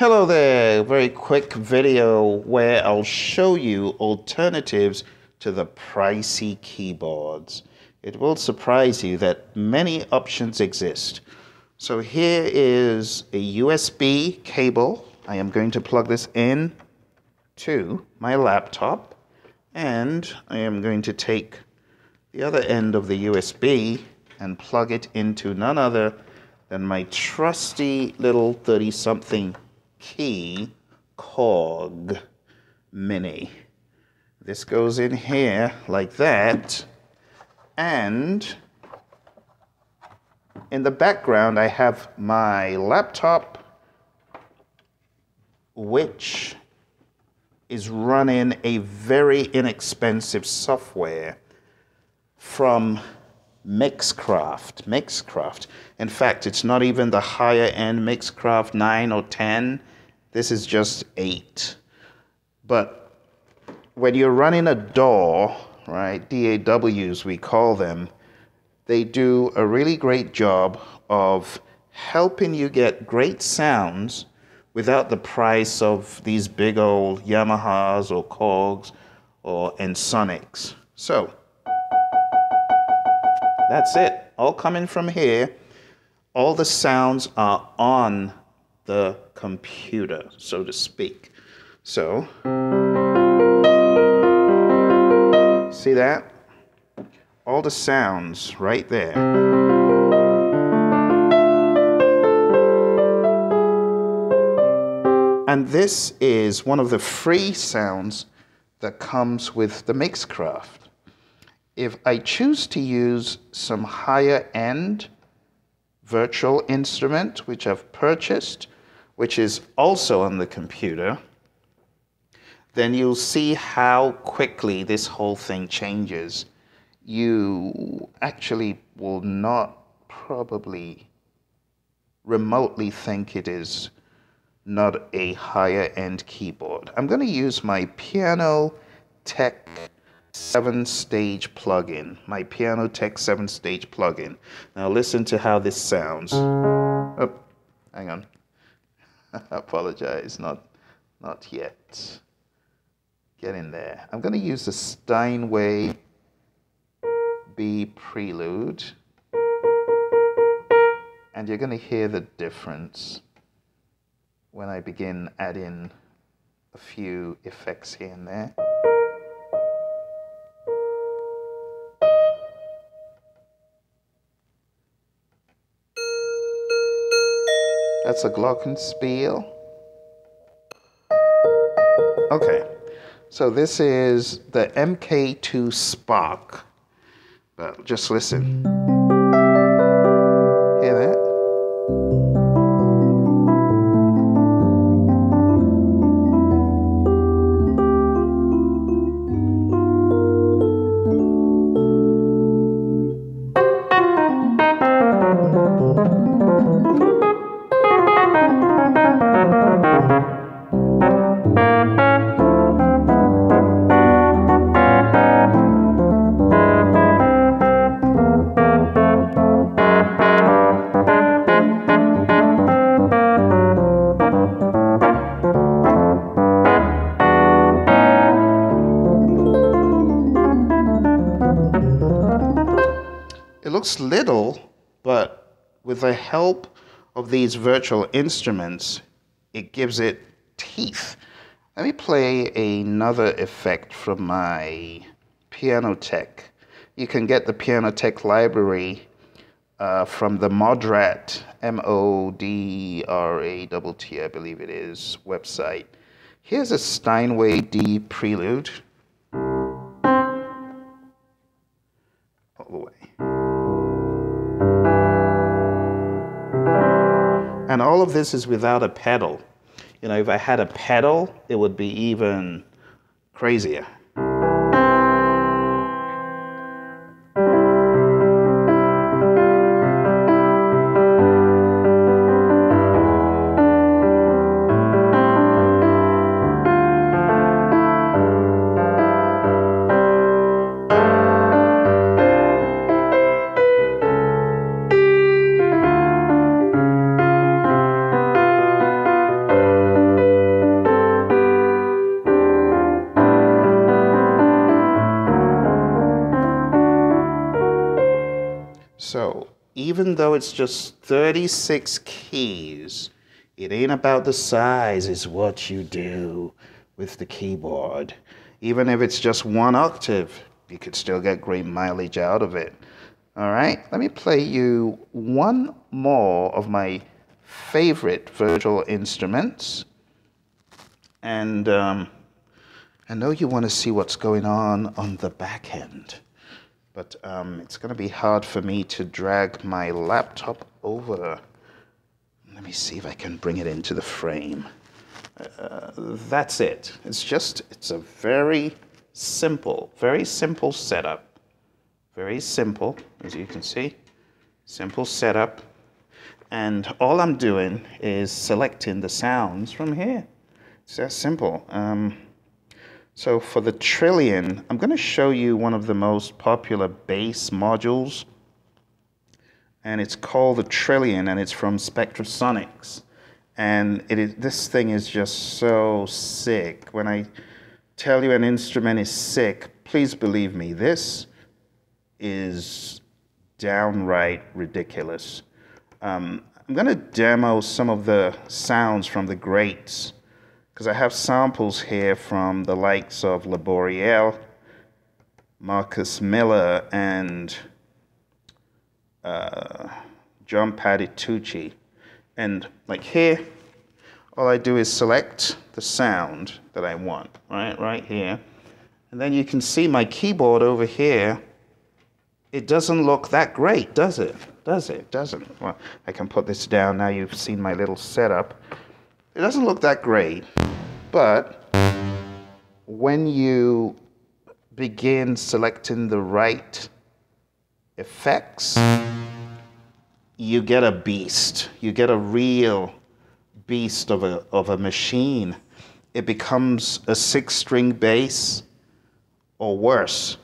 Hello there, very quick video where I'll show you alternatives to the pricey keyboards. It will surprise you that many options exist. So here is a USB cable. I am going to plug this in to my laptop, and I am going to take the other end of the USB and plug it into none other than my trusty little 30-something key KORG Mini. This goes in here like that, and in the background I have my laptop, which is running a very inexpensive software from Mixcraft. In fact, it's not even the higher end Mixcraft 9 or 10. This is just 8. But when you're running a DAW, right, DAWs we call them, they do a really great job of helping you get great sounds without the price of these big old Yamahas or KORGs and Sonics. So that's it, all coming from here. All the sounds are on the computer, so to speak. So, see that? All the sounds right there. And this is one of the free sounds that comes with the Mixcraft. If I choose to use some higher end virtual instrument, which I've purchased, which is also on the computer, then you'll see how quickly this whole thing changes. You actually will not probably remotely think it is not a higher end keyboard. I'm going to use my Piano Tech 7-stage plugin, my Piano Tech 7-stage plugin. Now listen to how this sounds. Oh, hang on. I apologize, not yet. Get in there. I'm going to use the Steinway B Prelude, and you're going to hear the difference when I begin adding a few effects here and there. That's a glockenspiel. Okay, so this is the MK2 Spark. But just listen. Hear that? It looks little, but with the help of these virtual instruments, it gives it teeth. Let me play another effect from my Piano Tech. You can get the Piano Tech library from the Modrat, M-O-D-R-A-T-T, I believe it is, website. Here's a Steinway D Prelude. All the way. And all of this is without a pedal. You know, if I had a pedal, it would be even crazier. even though it's just 36 keys, it ain't about the size, it's what you do with the keyboard. Even if it's just 1 octave, you could still get great mileage out of it. All right, let me play you one more of my favorite virtual instruments. And I know you want to see what's going on the back end, but it's going to be hard for me to drag my laptop over. Let me see if I can bring it into the frame. That's it. It's a very simple setup. Very simple, as you can see. Simple setup. And all I'm doing is selecting the sounds from here. It's that simple. So for the Trillian, I'm going to show you one of the most popular bass modules. And it's called the Trillian, and it's from Spectrasonics. And this thing is just so sick. When I tell you an instrument is sick, please believe me, this is downright ridiculous. I'm going to demo some of the sounds from the greats, because I have samples here from the likes of Laboriel, Marcus Miller, and John Patitucci. And like here, all I do is select the sound that I want, right here. And then you can see my keyboard over here. It doesn't look that great, does it? It doesn't. Well, I can put this down now. You've seen my little setup. It doesn't look that great, but when you begin selecting the right effects, you get a beast. You get a real beast of a machine. It becomes a 6-string bass or worse.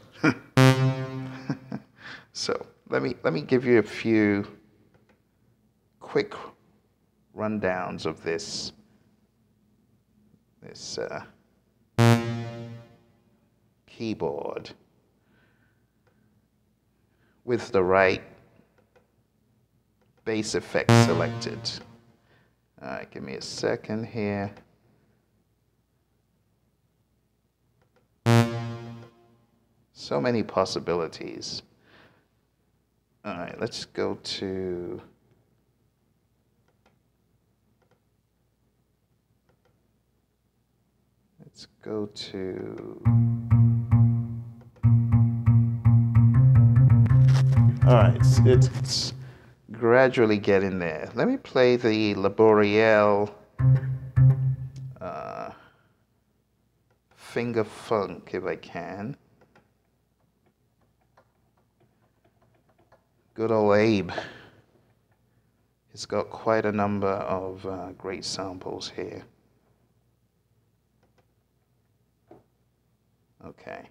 So let me give you a few quick rundowns of this keyboard with the right bass effect selected. All right, give me a second here. So many possibilities. All right, let's go to all right, it's gradually getting there. Let me play the Laboriel finger funk if I can. Good old Abe. He's got quite a number of great samples here. Okay.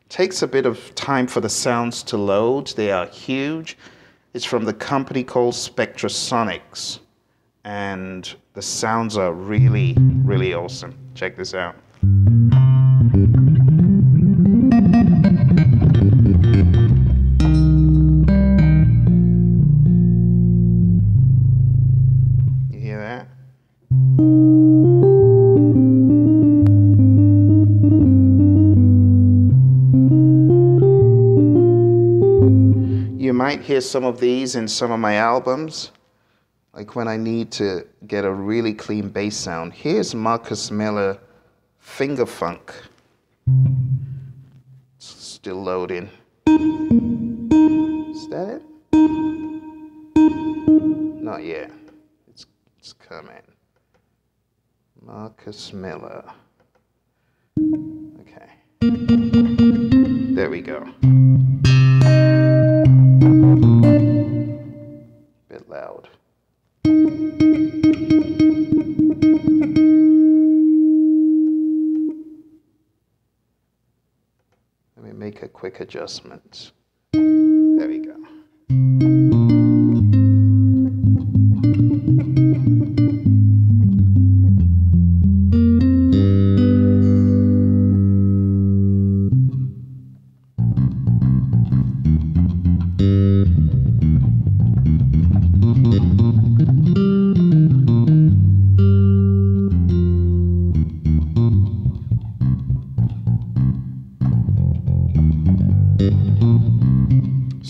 Takes a bit of time for the sounds to load. They are huge. It's from the company called Spectrasonics. And the sounds are really, really awesome. Check this out. You hear that? You might hear some of these in some of my albums, like when I need to get a really clean bass sound. Here's Marcus Miller Finger Funk. It's still loading. Is that it? Not yet. It's coming. Marcus Miller. Okay. There we go. Bit loud. Let me make a quick adjustment. There we go.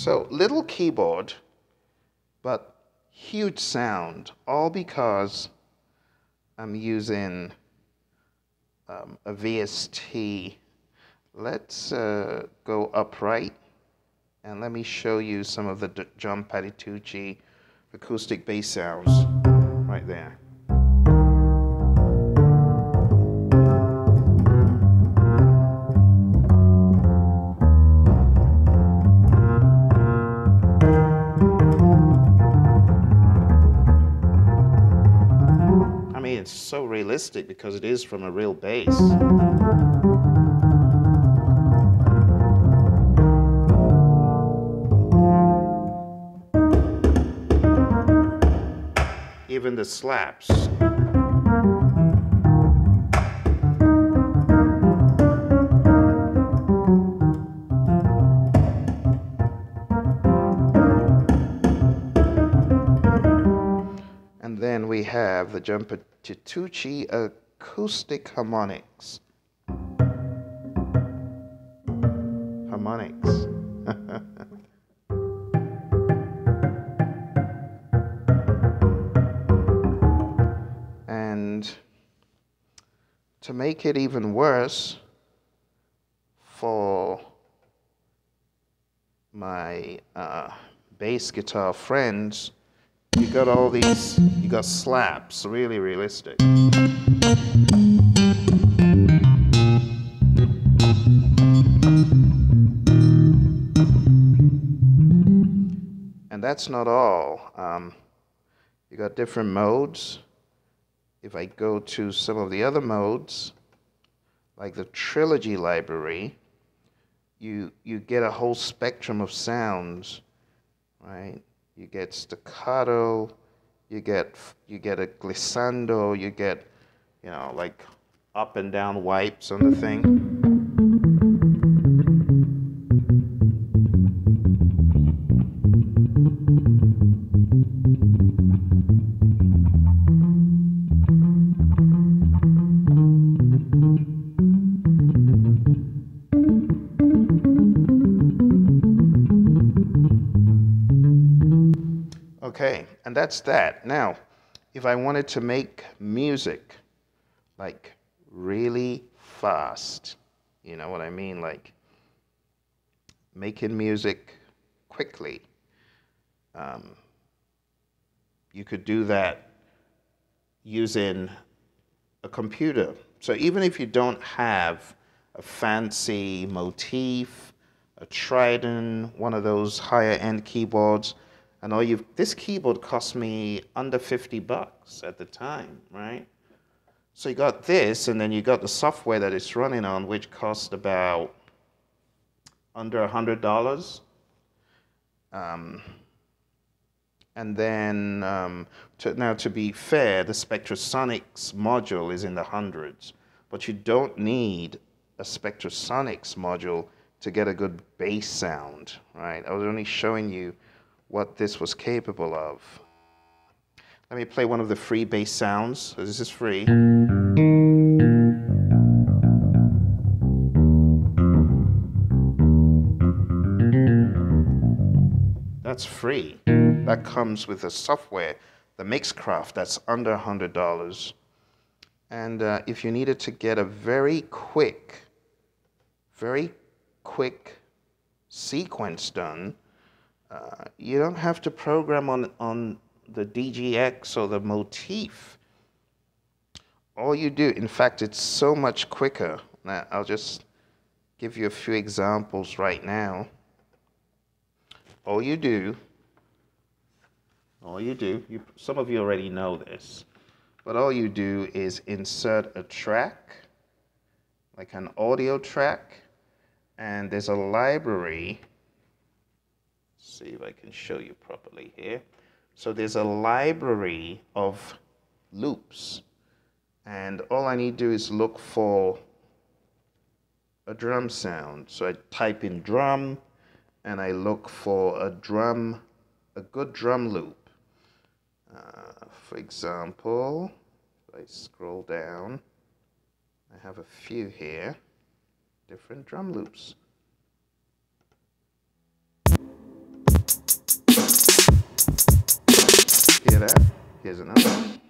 So little keyboard, but huge sound, all because I'm using a VST. Let's go upright, and let me show you some of the John Patitucci acoustic bass sounds right there. I mean, it's so realistic because it is from a real bass. Even the slaps. And then we have the John Patitucci acoustic harmonics. Harmonics. And to make it even worse for my bass guitar friends, you got all these, you got slaps, really realistic. And that's not all. You got different modes. If I go to some of the other modes, like the Trilogy library, you get a whole spectrum of sounds, right? You get staccato, you get a glissando, you get, you know, like up and down wipes on the thing. Okay, and that's that. Now, if I wanted to make music like really fast, you know what I mean, like making music quickly, you could do that using a computer. So even if you don't have a fancy motif, a Trillian, one of those higher end keyboards, and this keyboard cost me under $50 at the time, right? So you got this, and then you got the software that it's running on, which cost about under $100. And then, now to be fair, the Spectrasonics module is in the hundreds, but you don't need a Spectrasonics module to get a good bass sound, right? I was only showing you what this was capable of. Let me play one of the free bass sounds. This is free. That's free. That comes with the software, the Mixcraft, that's under $100. And if you needed to get a very quick sequence done, you don't have to program on the DGX or the motif. All you do, in fact, it's so much quicker. Now, I'll just give you a few examples right now. All you do, some of you already know this, but all you do is insert a track, like an audio track, and there's a library. See if I can show you properly here. So there's a library of loops, and all I need to do is look for a drum sound. So I type in drum, and I look for a good drum loop. For example, if I scroll down, I have a few here, different drum loops. Hear that? Here's another one.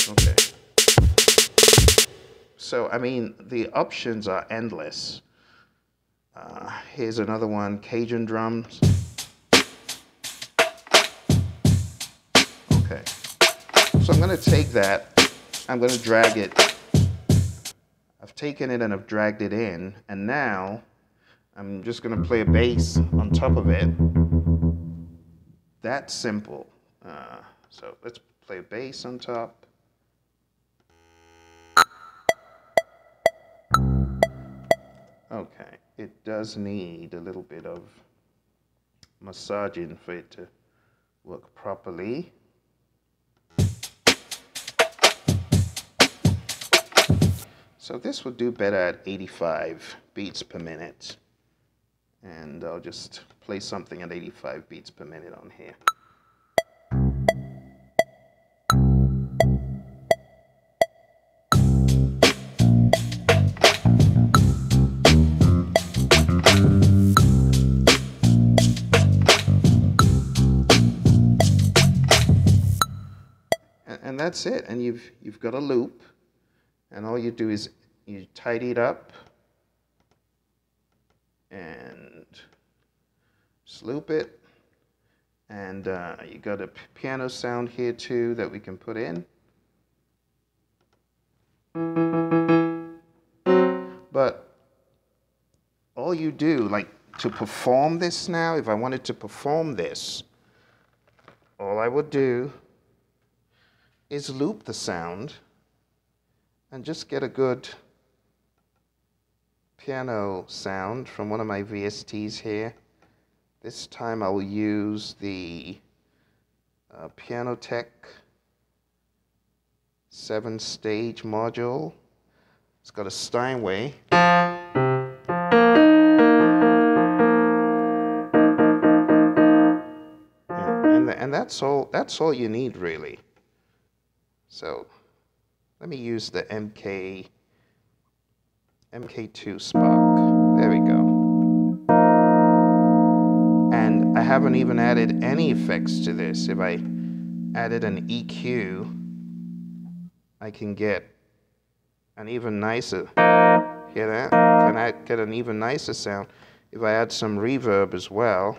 Okay. So, I mean, the options are endless. Here's another one, Cajun drums. Okay. So I'm going to take that, I'm going to drag it. I've taken it and I've dragged it in, and now I'm just going to play a bass on top of it. That's simple. So let's play a bass on top. Okay, it does need a little bit of massaging for it to work properly. So this will do better at 85 beats per minute. And I'll just play something at 85 beats per minute on here. And that's it. And you've got a loop. And all you do is you tidy it up and loop it. And you got a piano sound here too that we can put in. But all you do, like to perform this now, if I wanted to perform this, all I would do is loop the sound and just get a good piano sound from one of my VSTs here. This time I will use the Piano Tech 7-stage module. It's got a Steinway. And that's all you need really. So let me use the MK2 Spark. There we go. And I haven't even added any effects to this. If I added an EQ, I can get an even nicer, hear that? Can I get an even nicer sound if I add some reverb as well?